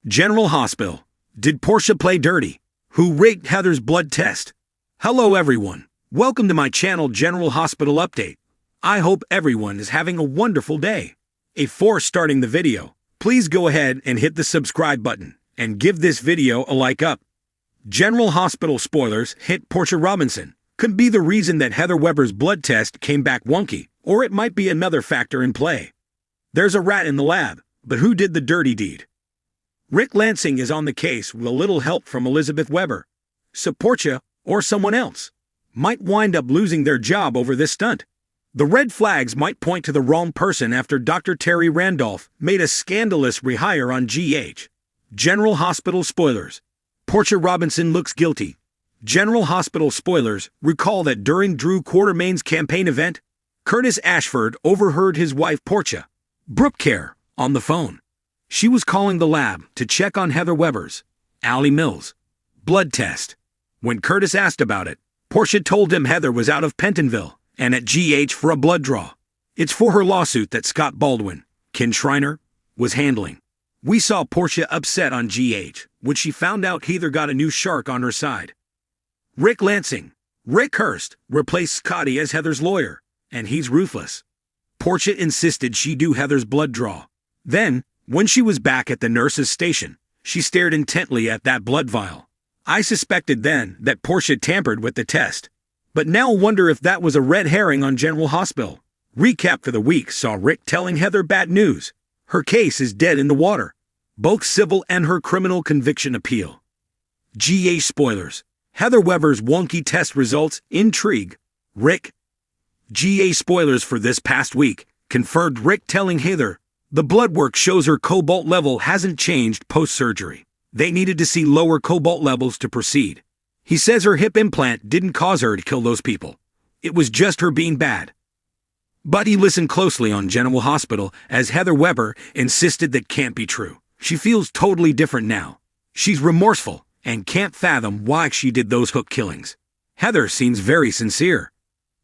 General Hospital. Did Portia play dirty? Who rigged Heather's blood test? Hello everyone. Welcome to my channel General Hospital Update. I hope everyone is having a wonderful day. Before starting the video, please go ahead and hit the subscribe button and give this video a like up. General Hospital spoilers hit Portia Robinson. Could be the reason that Heather Weber's blood test came back wonky, or it might be another factor in play. There's a rat in the lab, but who did the dirty deed? Rick Lansing is on the case with a little help from Elizabeth Weber. So Portia, or someone else, might wind up losing their job over this stunt. The red flags might point to the wrong person after Dr. Terry Randolph made a scandalous rehire on GH. General Hospital spoilers. Portia Robinson looks guilty. General Hospital spoilers recall that during Drew Quartermain's campaign event, Curtis Ashford overheard his wife Portia Brookcare on the phone. She was calling the lab to check on Heather Weber's, Allie Mills, blood test. When Curtis asked about it, Portia told him Heather was out of Pentonville and at GH for a blood draw. It's for her lawsuit that Scott Baldwin, Ken Schreiner, was handling. We saw Portia upset on GH when she found out Heather got a new shark on her side. Rick Lansing, Rick Hurst, replaced Scotty as Heather's lawyer, and he's ruthless. Portia insisted she do Heather's blood draw. Then, when she was back at the nurse's station, she stared intently at that blood vial. I suspected then that Portia tampered with the test, but now wonder if that was a red herring on General Hospital. Recap for the week saw Rick telling Heather bad news. Her case is dead in the water, both civil and her criminal conviction appeal. GH spoilers. Heather Weber's wonky test results intrigue. Rick. GH spoilers for this past week confirmed Rick telling Heather the blood work shows her cobalt level hasn't changed post-surgery. They needed to see lower cobalt levels to proceed. He says her hip implant didn't cause her to kill those people. It was just her being bad. But he listened closely on General Hospital as Heather Weber insisted that can't be true. She feels totally different now. She's remorseful and can't fathom why she did those hook killings. Heather seems very sincere.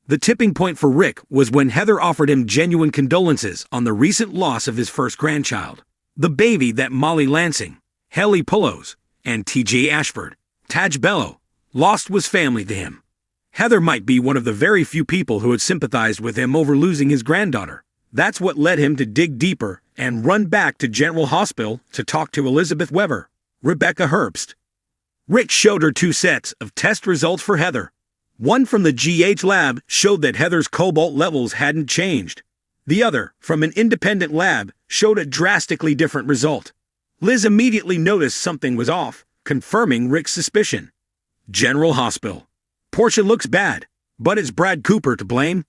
The tipping point for Rick was when Heather offered him genuine condolences on the recent loss of his first grandchild, the baby that Molly Lansing, Haley Pullos, and T.J. Ashford, Taj Bello, lost was family to him. Heather might be one of the very few people who had sympathized with him over losing his granddaughter. That's what led him to dig deeper and run back to General Hospital to talk to Elizabeth Weber, Rebecca Herbst. Rick showed her two sets of test results for Heather. One from the GH lab showed that Heather's cobalt levels hadn't changed. The other, from an independent lab, showed a drastically different result. Liz immediately noticed something was off, confirming Rick's suspicion. General Hospital. Portia looks bad, but is Brad Cooper to blame?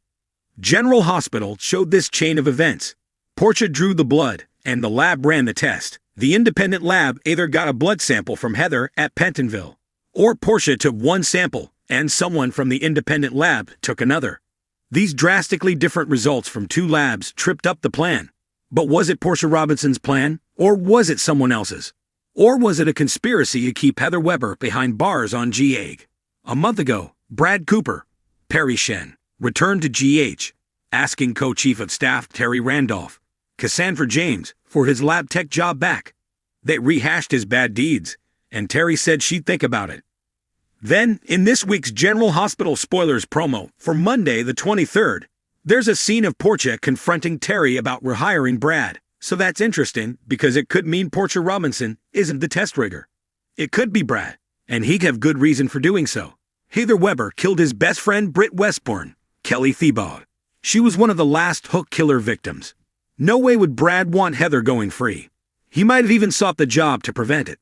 General Hospital showed this chain of events. Portia drew the blood, and the lab ran the test. The independent lab either got a blood sample from Heather at Pentonville, or Portia took one sample, and someone from the independent lab took another. These drastically different results from two labs tripped up the plan. But was it Portia Robinson's plan, or was it someone else's? Or was it a conspiracy to keep Heather Weber behind bars on GH? A month ago, Brad Cooper, Perry Shen, returned to GH, asking co-chief of staff Terry Randolph, Cassandra James, for his lab tech job back. They rehashed his bad deeds, and Terry said she'd think about it. Then, in this week's General Hospital spoilers promo for Monday the 23rd, there's a scene of Portia confronting Terry about rehiring Brad. So that's interesting because it could mean Portia Robinson isn't the test rigger. It could be Brad, and he'd have good reason for doing so. Heather Weber killed his best friend Britt Westbourne, Kelly Thibaud. She was one of the last hook killer victims. No way would Brad want Heather going free. He might have even sought the job to prevent it.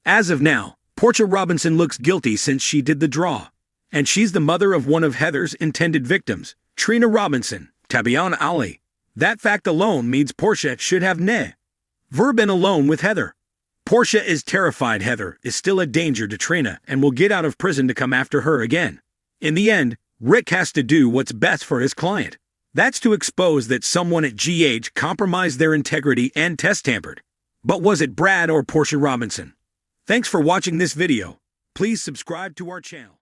As of now, Portia Robinson looks guilty since she did the draw, and she's the mother of one of Heather's intended victims, Trina Robinson, Tabiana Ali. That fact alone means Portia should have never been alone with Heather. Portia is terrified Heather is still a danger to Trina and will get out of prison to come after her again. In the end, Rick has to do what's best for his client. That's to expose that someone at GH compromised their integrity and test tampered. But was it Brad or Portia Robinson? Thanks for watching this video. Please subscribe to our channel.